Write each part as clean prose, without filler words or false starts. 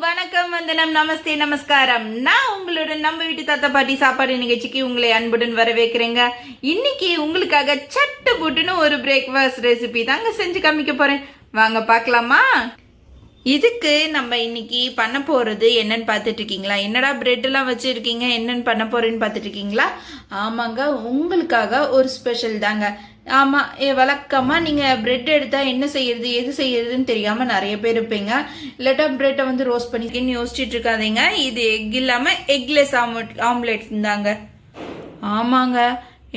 வணக்கம், வந்தனம், நமஸ்தே, நமஸ்காரம். நான் உங்களோட நம்ம வீட்டு தாத்தா பாட்டி சாப்பாடு நிகழ்ச்சிக்கு உங்களை அன்புடன் வரவேற்கிறேங்க. இன்னைக்கு உங்களுக்காக சட்டு புட்டுன்னு ஒரு பிரேக்ஃபாஸ்ட் ரெசிபி தாங்க செஞ்சு காமிக்க போறேன். வாங்க பார்க்கலாமா? இதுக்கு நம்ம இன்னைக்கு பண்ண போறது என்னன்னு பார்த்துட்டு இருக்கீங்களா? என்னடா பிரெட் எல்லாம் வச்சிருக்கீங்க, என்னன்னு பண்ண போறேன்னு பார்த்துட்டு இருக்கீங்களா? ஆமாங்க, உங்களுக்காக ஒரு ஸ்பெஷல் தாங்க. ஆமா, வழக்கமா நீங்க பிரெட் எடுத்தா என்ன செய்யறது எது செய்யறதுன்னு தெரியாம நிறைய பேர் இருப்பீங்க. இல்லாட்டா பிரெட்டை வந்து ரோஸ்ட் பண்ணிக்கன்னு யோசிச்சுட்டு இருக்காதீங்க. இது எக் இல்லாம எக்லெஸ் ஆம்லெட் தாங்க. ஆமாங்க,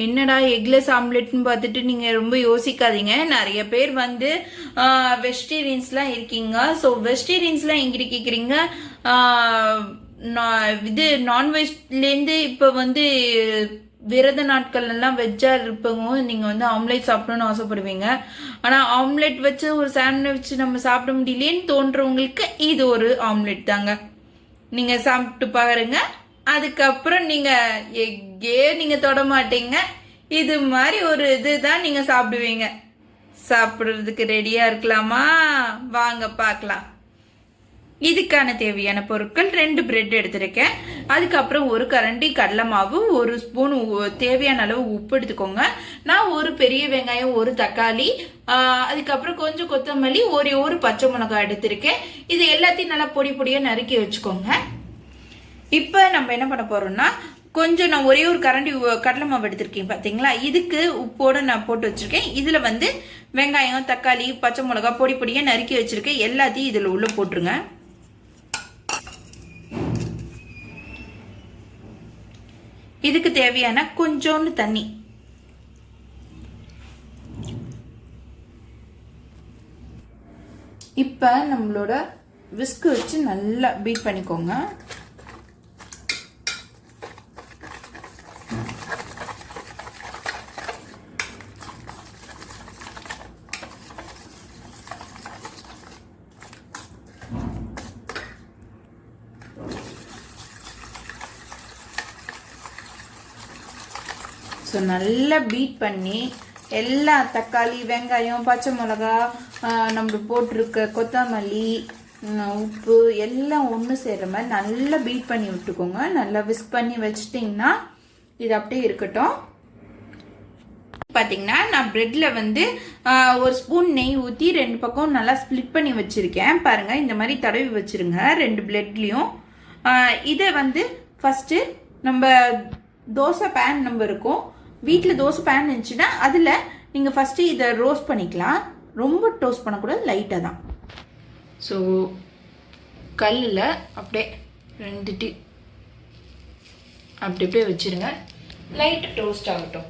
என்னடா எக்லெஸ் ஆம்லெட்னு பார்த்துட்டு நீங்கள் ரொம்ப யோசிக்காதீங்க. நிறைய பேர் வந்து வெஜிடேரியன்ஸ்லாம் இருக்கீங்க. ஸோ வெஜிடேரியன்ஸ்லாம் எங்கிட்ட கேட்குறீங்க, இது நான்வெஜ்லேருந்து இப்போ வந்து விரத நாட்கள்லாம் வெஜ்ஜாக இருப்பவங்க நீங்கள் வந்து ஆம்லேட் சாப்பிடணும்னு ஆசைப்படுவீங்க. ஆனால் ஆம்லெட் வச்சு ஒரு சாண்ட்விச் நம்ம சாப்பிட முடியலேன்னு தோன்றவங்களுக்கு இது ஒரு ஆம்லெட் தாங்க. நீங்கள் சாப்பிட்டு பாருங்க. அதுக்கப்புறம் நீங்க எக்கே நீங்க தொட மாட்டீங்க. இது மாதிரி ஒரு இதுதான் நீங்க சாப்பிடுவீங்க. சாப்பிடுறதுக்கு ரெடியா இருக்கலாமா? வாங்க பார்க்கலாம். இதுக்கான தேவையான பொருட்கள் 2 பிரெட் எடுத்திருக்கேன். அதுக்கப்புறம் ஒரு கரண்டி கடலை மாவு, 1 ஸ்பூன் தேவையான அளவு உப்பு எடுத்துக்கோங்க. நான் ஒரு பெரிய வெங்காயம், ஒரு தக்காளி, அதுக்கப்புறம் கொஞ்சம் கொத்தமல்லி, ஒரு பச்சை மிளகாய் எடுத்திருக்கேன். இது எல்லாத்தையும் நல்லா பொடி பொடியா நறுக்கி வச்சுக்கோங்க. இப்போ நம்ம என்ன பண்ண போறோம்னா, கொஞ்சம் நான் ஒரே ஒரு கரண்டி கடலை மாவு எடுத்திருக்கேன் பார்த்தீங்களா? இதுக்கு உப்போட நான் போட்டு வச்சிருக்கேன். இதுல வந்து வெங்காயம், தக்காளி, பச்சை மிளகாய் பொடி பொடியா நறுக்கி வச்சிருக்கேன். எல்லாத்தையும் இதுல உள்ள போட்டுருங்க. இதுக்கு தேவையான கொஞ்சோண்டு தண்ணி. இப்ப நம்மளோட விஸ்க் வச்சு நல்லா பீட் பண்ணிக்கோங்க. ஸோ நல்லா பீட் பண்ணி எல்லா தக்காளி, வெங்காயம், பச்சை மிளகா, நம்ம போட்டிருக்க கொத்தமல்லி, உப்பு எல்லாம் ஒன்று சேர்ற மாதிரி நல்லா பீட் பண்ணி விட்டுக்கோங்க. நல்லா விஸ்க் பண்ணி வச்சிட்டிங்கன்னா இது அப்படியே இருக்கட்டும். பார்த்தீங்கன்னா நான் பிரெட்ல வந்து 1 ஸ்பூன் நெய் ஊற்றி 2 பக்கம் நல்லா ஸ்ப்ளிட் பண்ணி வச்சிருக்கேன். பாருங்க, இந்த மாதிரி தடவி வச்சிருங்க 2 பிரெட்லையும். இதை வந்து ஃபர்ஸ்ட் நம்ம தோசை பேன் நம்ம இருக்கும் வீட்டில், தோசை பேன் இருந்துச்சுன்னா அதில் நீங்கள் ஃபஸ்ட்டு இதை ரோஸ்ட் பண்ணிக்கலாம். ரொம்ப டோஸ்ட் பண்ணக்கூடாது, லைட்டாக தான். ஸோ கல்லில் அப்படியே 2 டீ அப்படியே வச்சுருங்க. லைட் டோஸ்ட் ஆகட்டும்.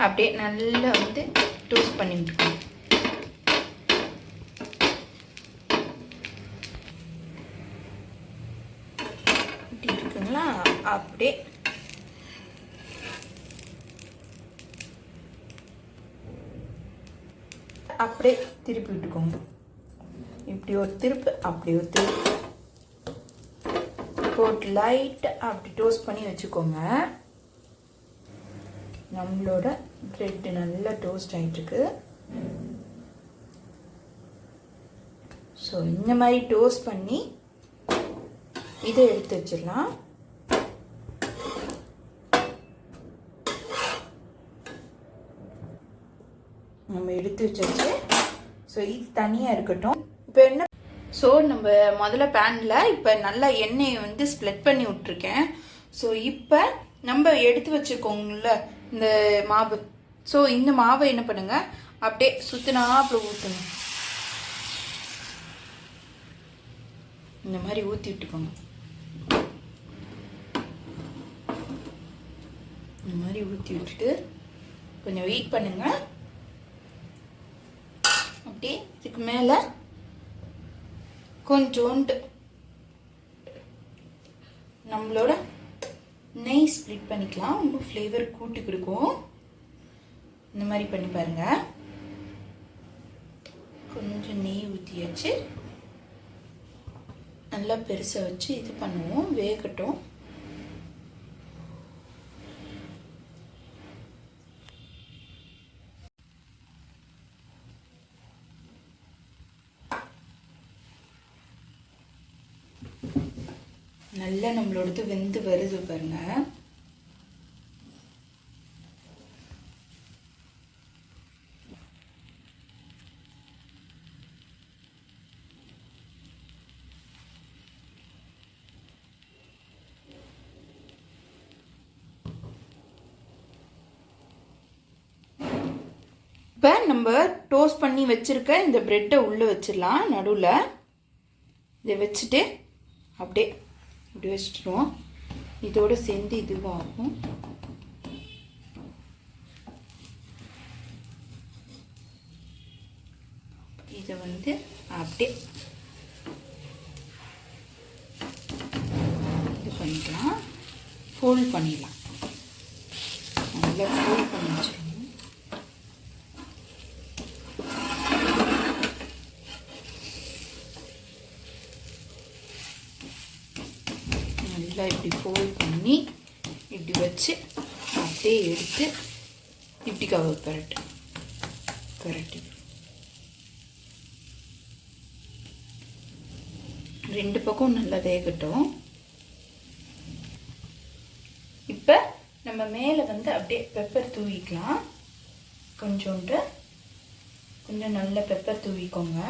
அப்படியே நல்லா வந்து டோஸ்ட் பண்ணிட்டுருக்கோம். இப்படி இருக்குங்களா? அப்படியே அப்படியே திருப்பி விட்டுக்கோங்க. இப்படி ஒரு திருப்பு, அப்படி ஒரு திருப்பு போட்டு லைட்டாக அப்படி டோஸ்ட் பண்ணி வச்சுக்கோங்க. நம்மளோட பிரெட் நல்லா டோஸ்ட் ஆகிட்டுருக்கு. ஸோ இந்த மாதிரி டோஸ்ட் பண்ணி இதை எடுத்து வச்சிடலாம். நம்ம எடுத்து வச்சாச்சு. ஸோ இது தனியாக இருக்கட்டும். இப்போ என்ன, ஸோ நம்ம முதல்ல பேனில் இப்போ நல்லா எண்ணெயை வந்து ஸ்ப்ளிட் பண்ணி விட்டுருக்கேன். ஸோ இப்போ நம்ம எடுத்து வச்சுருக்கோங்கள இந்த மாவு, ஸோ இந்த மாவை என்ன பண்ணுங்க, அப்படியே சுற்றினா அப்புறம் ஊற்றுங்க. இந்த மாதிரி ஊற்றி விட்டுக்கோங்க. இந்த மாதிரி ஊற்றி விட்டுட்டு கொஞ்சம் வெயிட் பண்ணுங்க. அப்படியே இதுக்கு மேலே கொஞ்சோண்டு நம்மளோட நெய் ஸ்ப்ளிட் பண்ணிக்கலாம். இன்னும் ஃப்ளேவர் கூட்டி கொடுக்கும். இந்த மாதிரி பண்ணி பாருங்க. கொஞ்சம் நெய் ஊற்றியாச்சு. நல்லா பெருசாக வச்சு இது பண்ணுவோம், வேகட்டும். நல்லா நம்மளோடது வெந்து வருது பாருங்க. இப்போ நம்ம டோஸ்ட் பண்ணி வச்சிருக்க இந்த பிரெட்டை உள்ளே வச்சிடலாம். நடுவில் இதை வச்சுட்டு அப்படியே இப்படி வச்சுட்டுருவோம். இதோடு சேர்ந்து இதுவாகும். இதை வந்து அப்படியே இது பண்ணிக்கலாம், ஃபோல்ட் பண்ணிடலாம். நல்லா ஃபோல்ட் பண்ணி வச்சிருவோம். நல்லா இப்படி ஃபோல்ட் பண்ணி இப்படி வச்சு அப்படியே எடுத்து இப்படி கவர் கரெக்ட். ரெண்டு பக்கம் நல்லா வேகட்டும். இப்போ நம்ம மேலே வந்து அப்படியே பெப்பர் தூவிக்கலாம். கொஞ்சம் நல்ல பெப்பர் தூவிக்கோங்க.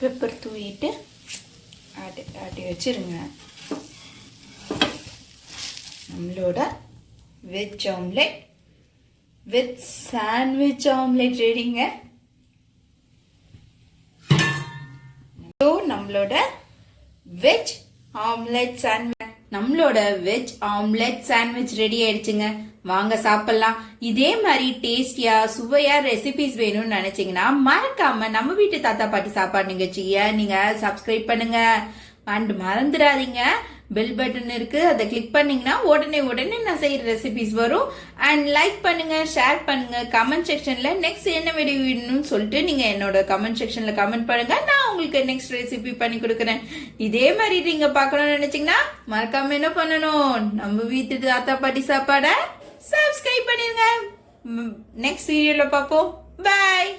பெப்பர் தூவிட்டு ஆட்டி வச்சிருங்க. நம்மளோட veg omelette with sandwich omelette ரெடிங்க. நம்மளோட வெஜ் ஆம்லெட் சாண்ட்விச் ரெடி ஆயிடுச்சுங்க. வாங்க சாப்பிடலாம். இதே மாதிரி டேஸ்டியா சுவையா ரெசிபிஸ் வேணும்னு நினைச்சீங்கன்னா மறக்காம நம்ம வீட்டு தாத்தா பாட்டி சாப்பாடு நிகழ்ச்சியை நீங்க சப்ஸ்கிரைப் பண்ணுங்க. அண்ட் மறந்துடாதீங்க, பெல் பட்டன் இருக்கு, அதை கிளிக் பண்ணீங்கன்னா உடனே நான் செய்யற ரெசிபிஸ் வரும். அண்ட் லைக் பண்ணுங்க, ஷேர் பண்ணுங்க, கமெண்ட் செக்ஷன்ல நெக்ஸ்ட் என்ன வீடியோ வேணும்னு சொல்லிட்டு நீங்க என்னோட கமெண்ட் செக்ஷன்ல கமெண்ட் பண்ணுங்க. நான் உங்களுக்கு நெக்ஸ்ட் ரெசிபி பண்ணி கொடுக்குறேன். இதே மாதிரி நீங்க பார்க்கணும்னு நினைச்சீங்கன்னா மறக்காம என்ன பண்ணணும், நம்ம வீட்டு தாத்தா பாட்டி சாப்பாடை சப்ஸ்கிரைப் பண்ணிருங்க. நெக்ஸ்ட் வீடியோல பார்ப்போம். பாய்.